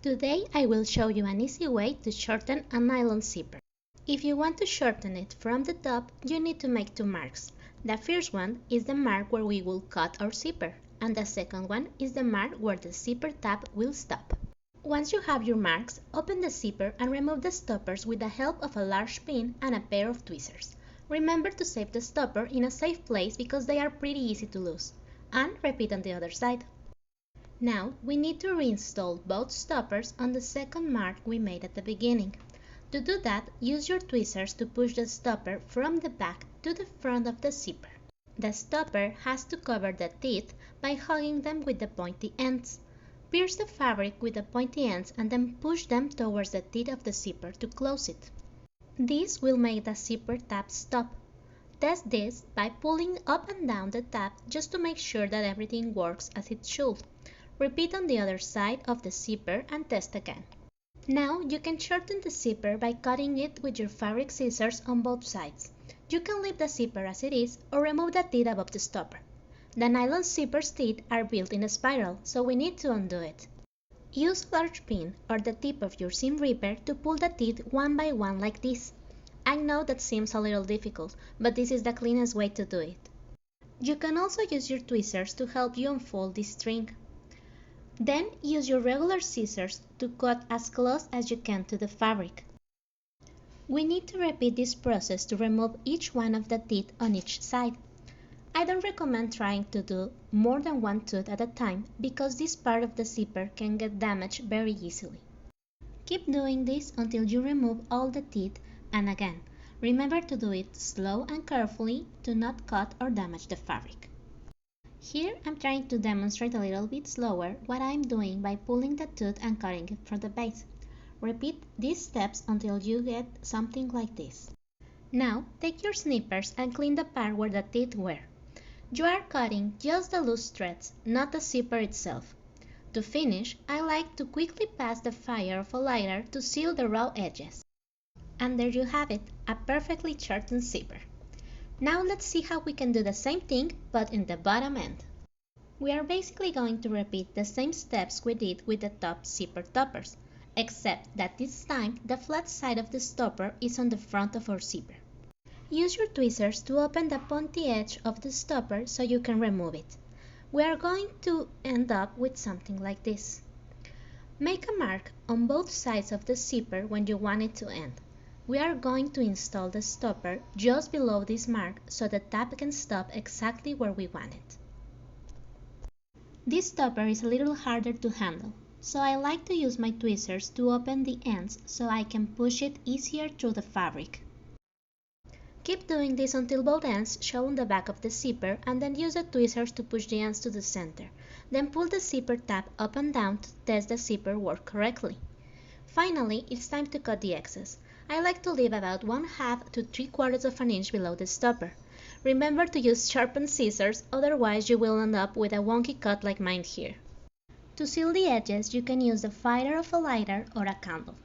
Today I will show you an easy way to shorten a nylon zipper. If you want to shorten it from the top, you need to make two marks. The first one is the mark where we will cut our zipper, and the second one is the mark where the zipper tab will stop. Once you have your marks, open the zipper and remove the stoppers with the help of a large pin and a pair of tweezers. Remember to save the stopper in a safe place because they are pretty easy to lose. And repeat on the other side. Now we need to reinstall both stoppers on the second mark we made at the beginning. To do that, use your tweezers to push the stopper from the back to the front of the zipper. The stopper has to cover the teeth by hugging them with the pointy ends. Pierce the fabric with the pointy ends and then push them towards the teeth of the zipper to close it. This will make the zipper tab stop. Test this by pulling up and down the tab just to make sure that everything works as it should. Repeat on the other side of the zipper and test again. Now you can shorten the zipper by cutting it with your fabric scissors on both sides. You can leave the zipper as it is or remove the teeth above the stopper. The nylon zipper's teeth are built in a spiral, so we need to undo it. Use a large pin or the tip of your seam ripper to pull the teeth one by one like this. I know that seems a little difficult, but this is the cleanest way to do it. You can also use your tweezers to help you unfold this string. Then use your regular scissors to cut as close as you can to the fabric. We need to repeat this process to remove each one of the teeth on each side. I don't recommend trying to do more than one tooth at a time because this part of the zipper can get damaged very easily. Keep doing this until you remove all the teeth, and again, remember to do it slow and carefully to not cut or damage the fabric. Here I'm trying to demonstrate a little bit slower what I'm doing by pulling the tooth and cutting it from the base. Repeat these steps until you get something like this. Now take your snippers and clean the part where the teeth were. You are cutting just the loose threads, not the zipper itself. To finish, I like to quickly pass the fire of a lighter to seal the raw edges. And there you have it, a perfectly shortened zipper. Now let's see how we can do the same thing, but in the bottom end. We are basically going to repeat the same steps we did with the top zipper toppers, except that this time the flat side of the stopper is on the front of our zipper. Use your tweezers to open the pointy edge of the stopper so you can remove it. We are going to end up with something like this. Make a mark on both sides of the zipper when you want it to end. We are going to install the stopper just below this mark so the tab can stop exactly where we want it. This stopper is a little harder to handle, so I like to use my tweezers to open the ends so I can push it easier through the fabric. Keep doing this until both ends show on the back of the zipper and then use the tweezers to push the ends to the center. Then pull the zipper tab up and down to test the zipper work correctly. Finally, it's time to cut the excess. I like to leave about 1/2 to 3/4 of an inch below the stopper. Remember to use sharpened scissors, otherwise you will end up with a wonky cut like mine here. To seal the edges, you can use the fire of a lighter or a candle.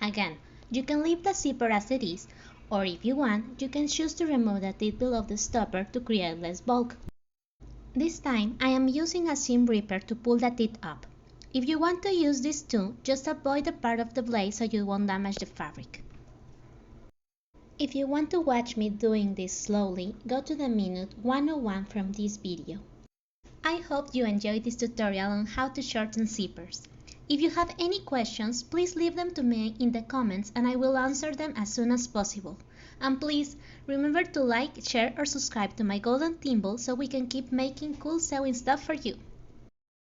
Again, you can leave the zipper as it is, or if you want, you can choose to remove the teeth below the stopper to create less bulk. This time, I am using a seam ripper to pull the teeth up. If you want to use this too, just avoid the part of the blade so you won't damage the fabric. If you want to watch me doing this slowly, go to the minute 101 from this video. I hope you enjoyed this tutorial on how to shorten zippers. If you have any questions, please leave them to me in the comments and I will answer them as soon as possible. And please, remember to like, share or subscribe to my golden thimble so we can keep making cool sewing stuff for you.